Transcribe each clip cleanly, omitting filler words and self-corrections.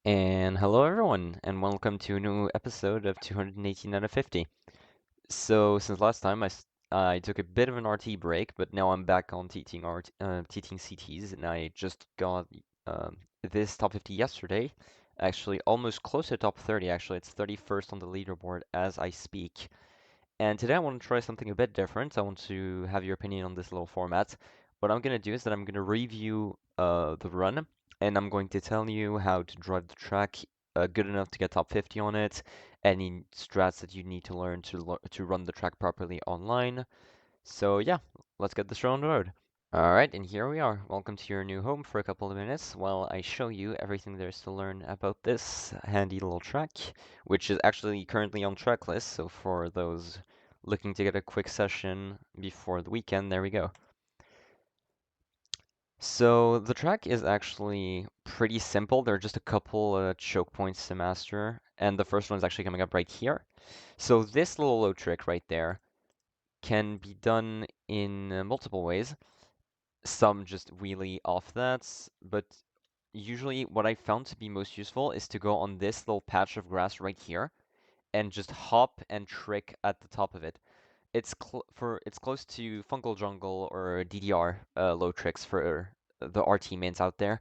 And hello everyone, and welcome to a new episode of 218 out of 50. So since last time I took a bit of an RT break, but now I'm back on teaching CTs, and I just got this top 50 yesterday. Actually, almost close to top 30. Actually, it's 31st on the leaderboard as I speak. And today I want to try something a bit different. I want to have your opinion on this little format. What I'm going to do is that I'm going to review the run, and I'm going to tell you how to drive the track good enough to get top 50 on it, any strats that you need to learn to run the track properly online. So yeah, let's get this show on the road. Alright, and here we are. Welcome to your new home for a couple of minutes while I show you everything there is to learn about this handy little track, which is actually currently on tracklist, so for those looking to get a quick session before the weekend, there we go. So the track is actually pretty simple. There are just a couple choke points to master, and the first one is actually coming up right here. So this little low trick right there can be done in multiple ways. Some just wheelie off that, but usually what I found to be most useful is to go on this little patch of grass right here and just hop and trick at the top of it. It's close to Fungal Jungle or DDR low tricks for the RT mains out there.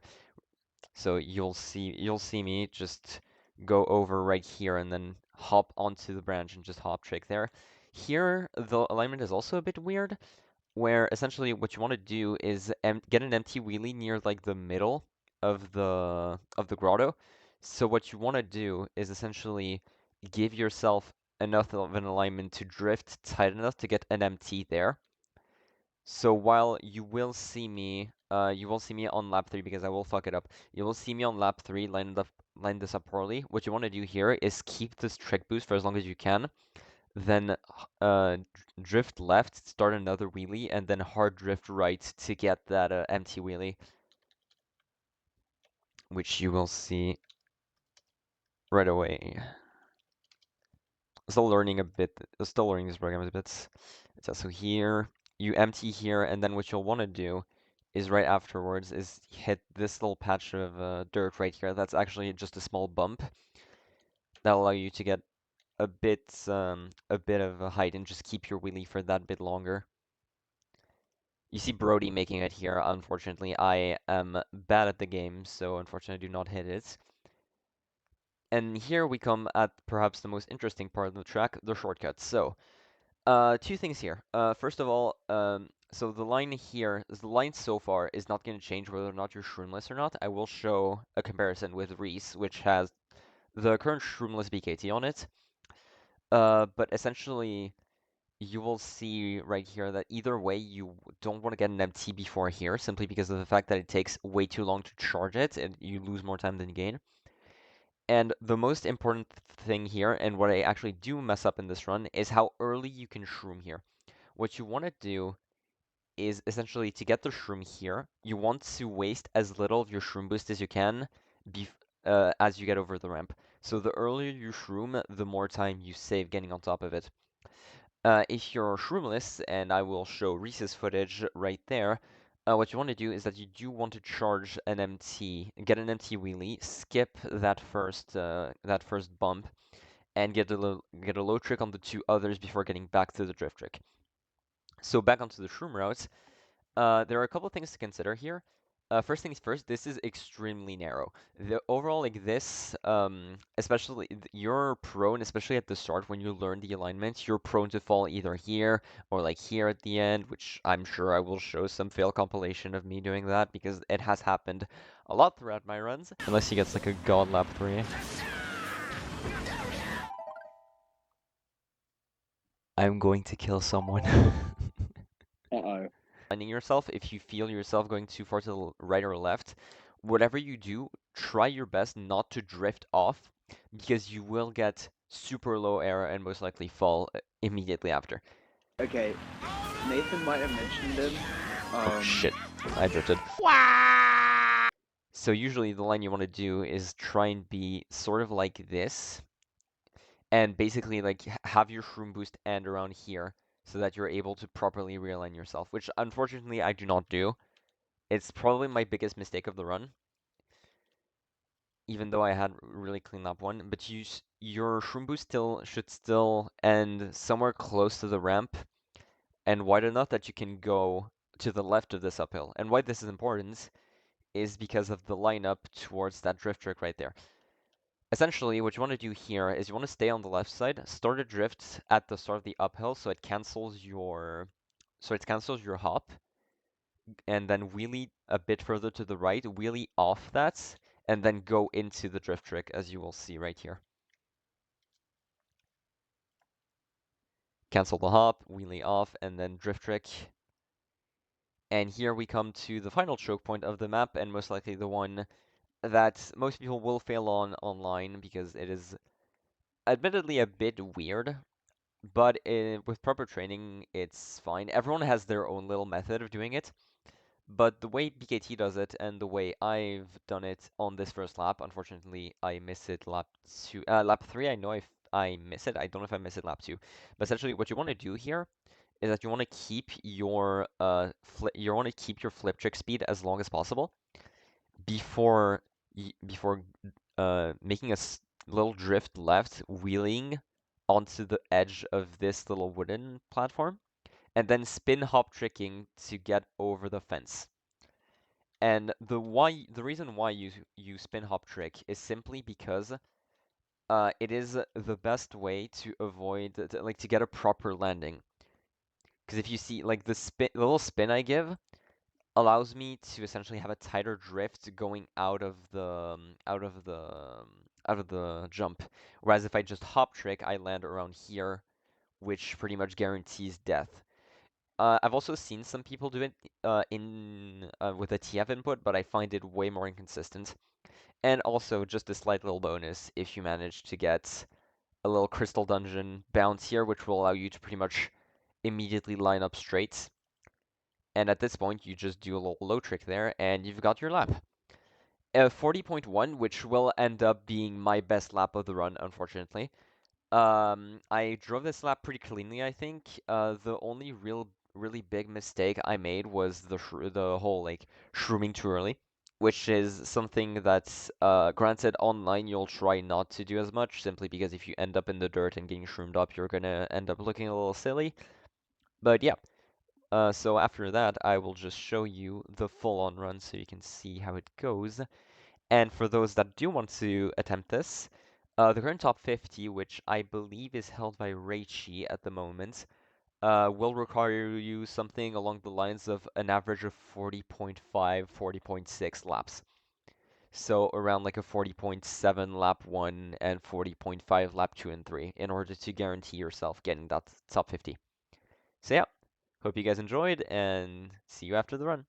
So you'll see me just go over right here and then hop onto the branch and just hop trick there. Here the alignment is also a bit weird where essentially what you want to do is get an empty wheelie near like the middle of the grotto. So what you want to do is essentially give yourself enough of an alignment to drift tight enough to get an MT there. So while you will see me on lap 3 because I will fuck it up. You will see me on lap 3 line this up poorly. What you want to do here is keep this trick boost for as long as you can, then drift left, start another wheelie, and then hard drift right to get that empty wheelie, which you will see right away. Still learning a bit, still learning this program a bit. It's also here, you empty here, and then what you'll want to do is right afterwards is hit this little patch of dirt right here. That's actually just a small bump. That'll allow you to get a bit of a height and just keep your wheelie for that bit longer. You see Brody making it here. Unfortunately, I am bad at the game, so unfortunately I do not hit it. And here we come at perhaps the most interesting part of the track, the shortcuts. So, two things here. First of all, so the line here, the line so far is not going to change whether or not you're shroomeless or not. I will show a comparison with Reese, which has the current shroomeless BKT on it. But essentially, you will see right here that either way you don't want to get an MT before here simply because of the fact that it takes way too long to charge it and you lose more time than you gain. And the most important thing here, and what I actually do mess up in this run, is how early you can shroom here. What you want to do is essentially to get the shroom here, you want to waste as little of your shroom boost as you can as you get over the ramp. So the earlier you shroom, the more time you save getting on top of it. If you're shroomless, and I will show Reese's footage right there, what you want to do is that you do want to charge an MT, get an MT wheelie, skip that first bump, and get a low trick on the two others before getting back to the drift trick. So back onto the shroom routes, there are a couple of things to consider here. First things first, this is extremely narrow. The overall, like this, especially you're prone, especially at the start when you learn the alignment, you're prone to fall either here or like here at the end, which I'm sure I will show some fail compilation of me doing that because it has happened a lot throughout my runs. Unless he gets like a god lap 3. I'm going to kill someone. Uh-oh. Finding yourself, if you feel yourself going too far to the right or left, whatever you do, try your best not to drift off because you will get super low air and most likely fall immediately after. Okay, Nathan might have mentioned him. Oh shit, I drifted. So usually the line you want to do is try and be sort of like this and basically like have your shroom boost end around here so that you're able to properly realign yourself, which unfortunately I do not do. It's probably my biggest mistake of the run. even though I had really clean lap one, but your shroom boost should still end somewhere close to the ramp and wide enough that you can go to the left of this uphill. And why this is important is because of the lineup towards that drift trick right there. Essentially, what you want to do here is you want to stay on the left side, start a drift at the start of the uphill so it cancels your hop, and then wheelie a bit further to the right, wheelie off that, and then go into the drift trick, as you will see right here. Cancel the hop, wheelie off, and then drift trick. And here we come to the final choke point of the map, and most likely the one that most people will fail on online because it is admittedly a bit weird, but with proper training, it's fine. Everyone has their own little method of doing it. But the way BKT does it and the way I've done it on this first lap, unfortunately, I miss it lap 3. I know if I miss it. I don't know if I miss it lap 2. But essentially, what you want to do here is that you want to keep your flip trick speed as long as possible before making a little drift left, wheeling onto the edge of this little wooden platform, and then spin hop tricking to get over the fence. And the reason why you spin hop trick is simply because it is the best way to avoid to get a proper landing. Because if you see like the little spin I give allows me to essentially have a tighter drift going out of the jump. Whereas if I just hop trick, I land around here, which pretty much guarantees death. I've also seen some people do it with a TF input, but I find it way more inconsistent. And also, just a slight little bonus if you manage to get a little crystal dungeon bounce here, which will allow you to pretty much immediately line up straight. And at this point, you just do a little low trick there, and you've got your lap. 40.1, which will end up being my best lap of the run, unfortunately. I drove this lap pretty cleanly, I think. The only really big mistake I made was the whole like shrooming too early, which is something that's granted online you'll try not to do as much, simply because if you end up in the dirt and getting shroomed up, you're gonna end up looking a little silly. But yeah, so after that, I will just show you the full-on run so you can see how it goes. And for those that do want to attempt this, the current top 50, which I believe is held by Reichi at the moment, will require you something along the lines of an average of 40.5, 40.6 laps. So around like a 40.7 lap 1 and 40.5 lap 2 and 3 in order to guarantee yourself getting that top 50. So yeah, hope you guys enjoyed and see you after the run.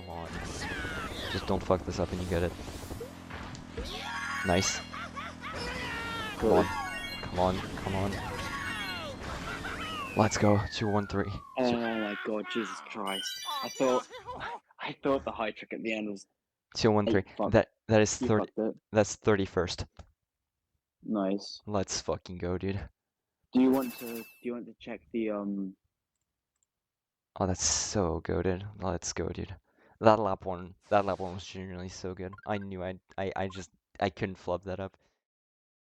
Come on. Just don't fuck this up and you get it. Nice. Come Good. on. Come on. Come on. Let's go. 2, 1, 3. Oh my god, Jesus Christ! I thought the high trick at the end was 2, 1, 3. fuck. That is You 30. fucked it. That's 31st. Nice. Let's fucking go, dude. Do you want to check the Oh, that's so goated. Let's go, dude. That lap one was genuinely so good. I knew I just I couldn't flub that up.